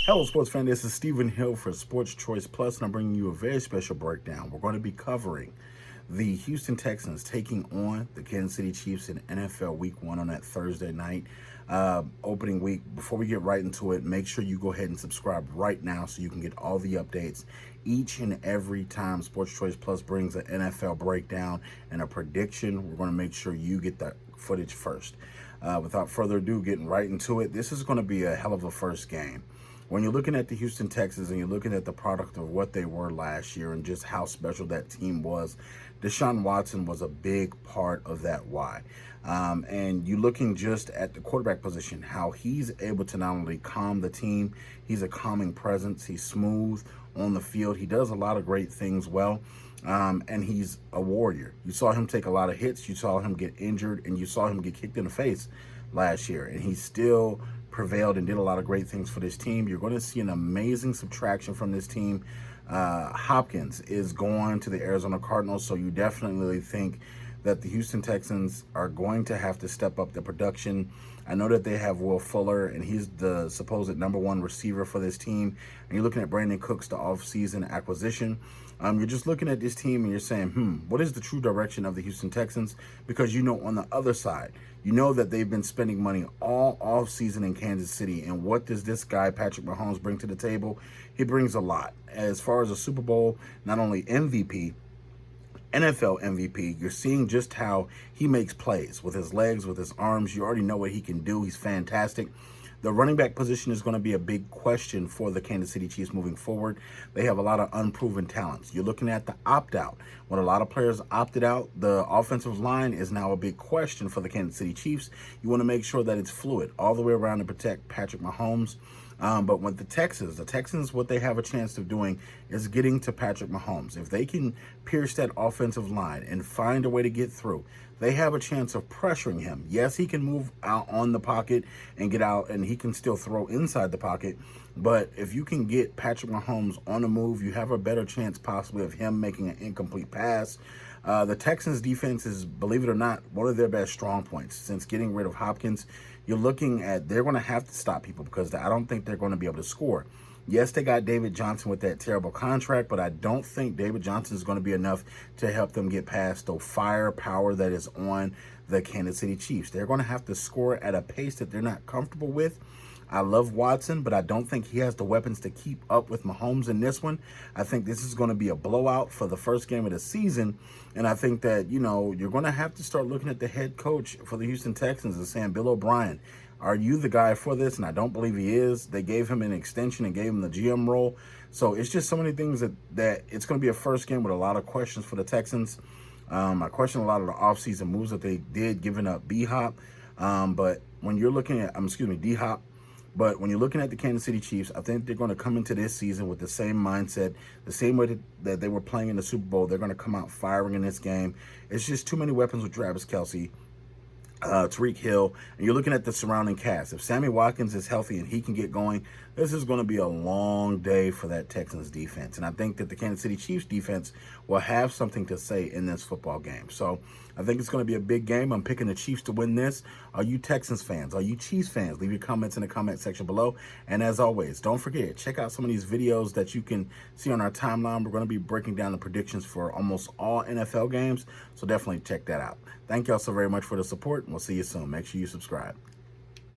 Hello, sports fan. This is Stephen Hill for Sports Choice Plus, and I'm bringing you a very special breakdown. We're going to be covering the Houston Texans taking on the Kansas City Chiefs in NFL Week 1 on that Thursday night, opening week. Before we get right into it, make sure you go ahead and subscribe right now so you can get all the updates each and every time Sports Choice Plus brings an NFL breakdown and a prediction. We're going to make sure you get that footage first. Without further ado, getting right into it, this is going to be a hell of a first game. When you're looking at the Houston Texans and you're looking at the product of what they were last year and just how special that team was, Deshaun Watson was a big part of that why. And you're looking just at the quarterback position, how he's able to not only calm the team, he's a calming presence, he's smooth on the field, he does a lot of great things well. And he's a warrior. You saw him take a lot of hits, you saw him get injured, and you saw him get kicked in the face last year. And he still prevailed and did a lot of great things for this team. You're going to see an amazing subtraction from this team. Hopkins is going to the Arizona Cardinals, so you definitely think that the Houston Texans are going to have to step up the production. I know that they have Will Fuller, and he's the supposed number one receiver for this team. And you're looking at Brandon Cooks, the offseason acquisition. You're just looking at this team and you're saying, what is the true direction of the Houston Texans? Because you know on the other side, you know that they've been spending money all offseason in Kansas City. And what does this guy, Patrick Mahomes, bring to the table? He brings a lot. As far as a Super Bowl, not only MVP, NFL MVP, you're seeing just how he makes plays with his legs, with his arms. You already know what he can do. He's fantastic. The running back position is going to be a big question for the Kansas City Chiefs moving forward. They have a lot of unproven talents. You're looking at the opt-out. When a lot of players opted out, the offensive line is now a big question for the Kansas City Chiefs. You want to make sure that it's fluid all the way around to protect Patrick Mahomes. But with the Texans, what they have a chance of doing is getting to Patrick Mahomes. If they can pierce that offensive line and find a way to get through, they have a chance of pressuring him. Yes, he can move out on the pocket and get out, and he can still throw inside the pocket. But if you can get Patrick Mahomes on the move, you have a better chance possibly of him making an incomplete pass. The Texans defense is, believe it or not, one of their best strong points. Since getting rid of Hopkins, you're looking at they're going to have to stop people because I don't think they're going to be able to score. Yes, they got David Johnson with that terrible contract, but I don't think David Johnson is going to be enough to help them get past the firepower that is on the Kansas City Chiefs. They're going to have to score at a pace that they're not comfortable with. I love Watson, but I don't think he has the weapons to keep up with Mahomes in this one. I think this is going to be a blowout for the first game of the season. And I think that, you're going to have to start looking at the head coach for the Houston Texans and saying, Bill O'Brien, are you the guy for this? And I don't believe he is. They gave him an extension and gave him the GM role. So it's just so many things that it's going to be a first game with a lot of questions for the Texans. I question a lot of the offseason moves that they did, giving up D-Hop. But when you're looking at, D-Hop. But when you're looking at the Kansas City Chiefs, I think they're going to come into this season with the same mindset, the same way that they were playing in the Super Bowl. They're going to come out firing in this game. It's just too many weapons with Travis Kelce, Tariq Hill, and you're looking at the surrounding cast. If Sammy Watkins is healthy and he can get going, this is going to be a long day for that Texans defense. And I think that the Kansas City Chiefs defense will have something to say in this football game. So I think it's going to be a big game. I'm picking the Chiefs to win this. Are you Texans fans? Are you Chiefs fans? Leave your comments in the comment section below. And as always, don't forget, check out some of these videos that you can see on our timeline. We're going to be breaking down the predictions for almost all NFL games. So definitely check that out. Thank y'all so very much for the support. We'll see you soon. Make sure you subscribe.